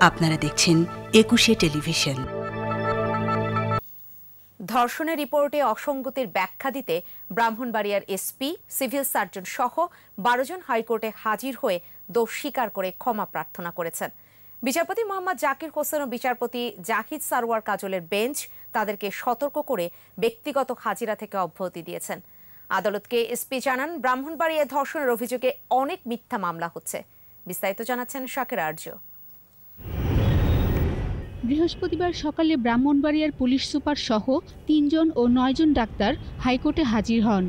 আপনারা দেখছেন ২১শে টেলিভিশন। ধর্ষণের রিপোর্টে অসঙ্গতির ব্যাখ্যা দিতে ব্রাহ্মণবাড়িয়ার এসপি, সিভিল সার্জন সহ ১২ জন হাইকোর্টে হাজির হয়ে দোষ স্বীকার করে ক্ষমা প্রার্থনা করেছেন। বিচারপতি মোহাম্মদ জাকির হোসেন ও বিচারপতি জাহিদ সারওয়ার কাজলের বেঞ্চ তাদেরকে সতর্ক করে ব্যক্তিগত হাজিরা থেকে অব্যাহতি দিয়েছেন। আদালতকে এসপি জানান, ব্রাহ্মণবাড়িয়ায় ধর্ষণের অভিযোগে অনেক মিথ্যা মামলা হচ্ছে। বিস্তারিত জানাচ্ছেন শাকের আরজু। বৃহস্পতিবার সকালে ব্রাহ্মণবাড়িয়ার পুলিশ সুপার সহ ৩ জন ও ৯ জন ডাক্তার হাইকোর্টে হাজির হন।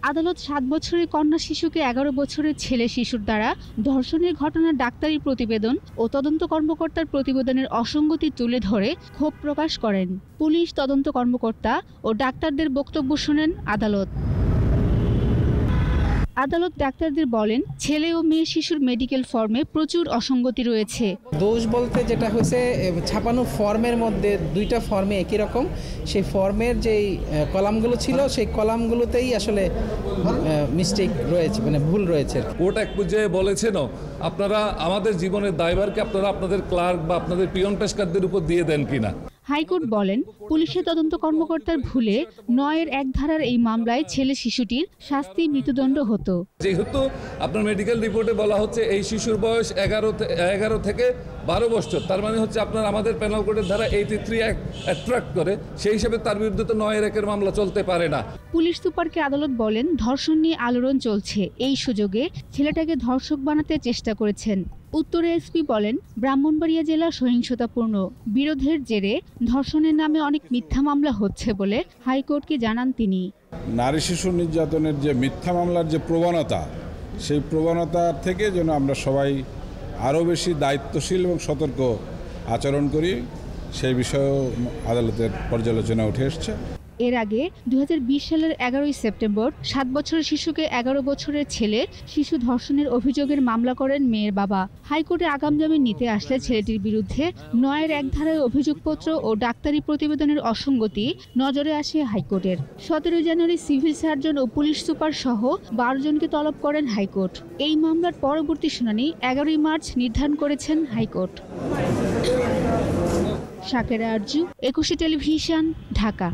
আদালত ৭ বছরের কন্যা শিশুকে ১১ বছরের ছেলে শিশুর দ্বারা ধর্ষণের ঘটনার ডাক্তারি প্রতিবেদন ও তদন্ত কর্মকর্তার প্রতিবেদনের অসঙ্গতি তুলে ধরে ক্ষোভ প্রকাশ করেন। পুলিশ তদন্ত কর্মকর্তা ও ডাক্তারদের বক্তব্য শোনেন আদালত। আদালত ডাক্তারদের বলেন, ছেলে ও মেয়ে শিশুর মেডিকেল ফর্মে প্রচুর অসঙ্গতি রয়েছে। দোষ বলতে যেটা হয়েছে, ছাপানো ফর্মের মধ্যে দুইটা ফর্মে একই রকম, সেই ফর্মের যেই কলামগুলো ছিল সেই কলামগুলোতেই আসলে মিস্টেক রয়েছে, মানে ভুল রয়েছে। কোর্ট এক পর্যায়ে বলেছেন, আপনারা আমাদের জীবনের দায়ভারকে আপনারা আপনাদের ক্লার্ক বা আপনাদের পিয়ন পেশকারদের উপর দিয়ে দেন কিনা। হাইকোর্ট বলেন, পুলিশের তদন্ত কর্মকর্তার ভুলে ৯-এর ১ ধারার এই মামলায় ছেলে শিশুটির শাস্তি মৃত্যুদণ্ড হতো। যেহেতু আপনার মেডিকেল রিপোর্টে বলা হচ্ছে এই শিশুর বয়স ১১ থেকে ১২ বছর, তার মানে হচ্ছে আপনার আমাদের পেনাল কোডের ধারা 83 অ্যাট্রাক্ট করে, সেই হিসেবে তার বিরুদ্ধে তো ৯-এর ১-এর মামলা চলতে পারে না। পুলিশ সুপারকে আদালত বলেন, ধর্ষণ নিয়ে আলোড়ন চলছে, এই সুযোগে ছেলেটাকে ধর্ষক বানাতে চেষ্টা করেছেন। উত্তরে এসপি বলেন, ব্রাহ্মণবাড়িয়া জেলা সহিংসতাপূর্ণ, বিরোধের জেরে ধর্ষণের নামে অনেক মিথ্যা মামলা হচ্ছে বলে হাইকোর্টকে জানান তিনি। নারী শিশু নির্যাতনের যে মিথ্যা মামলার যে প্রবণতা, সেই প্রবণতা থেকে যেন আমরা সবাই আরও বেশি দায়িত্বশীল এবং সতর্ক আচরণ করি, সেই বিষয়েও আদালতের পর্যালোচনা উঠে এসছে। এর আগে ২০২০ সালের ১১ই সেপ্টেম্বর ৭ বছরের শিশুকে ১১ বছরের ছেলে শিশু ধর্ষণের অভিযোগের মামলা করেন মেয়ের বাবা। হাইকোর্টে আগাম জামিন নিতে আসলে ছেলেটির বিরুদ্ধে ৯-এর ১ ধারায় অভিযোগপত্র ও ডাক্তারি প্রতিবেদনের অসঙ্গতি নজরে আসে হাইকোর্টের। ১৭ জানুয়ারি সিভিল সার্জন ও পুলিশ সুপার সহ ১২ জনকে তলব করেন হাইকোর্ট। এই মামলার পরবর্তী শুনানি ১১ই মার্চ নির্ধারণ করেছেন হাইকোর্ট। শাকের আরজু, ২১শে টেলিভিশন, ঢাকা।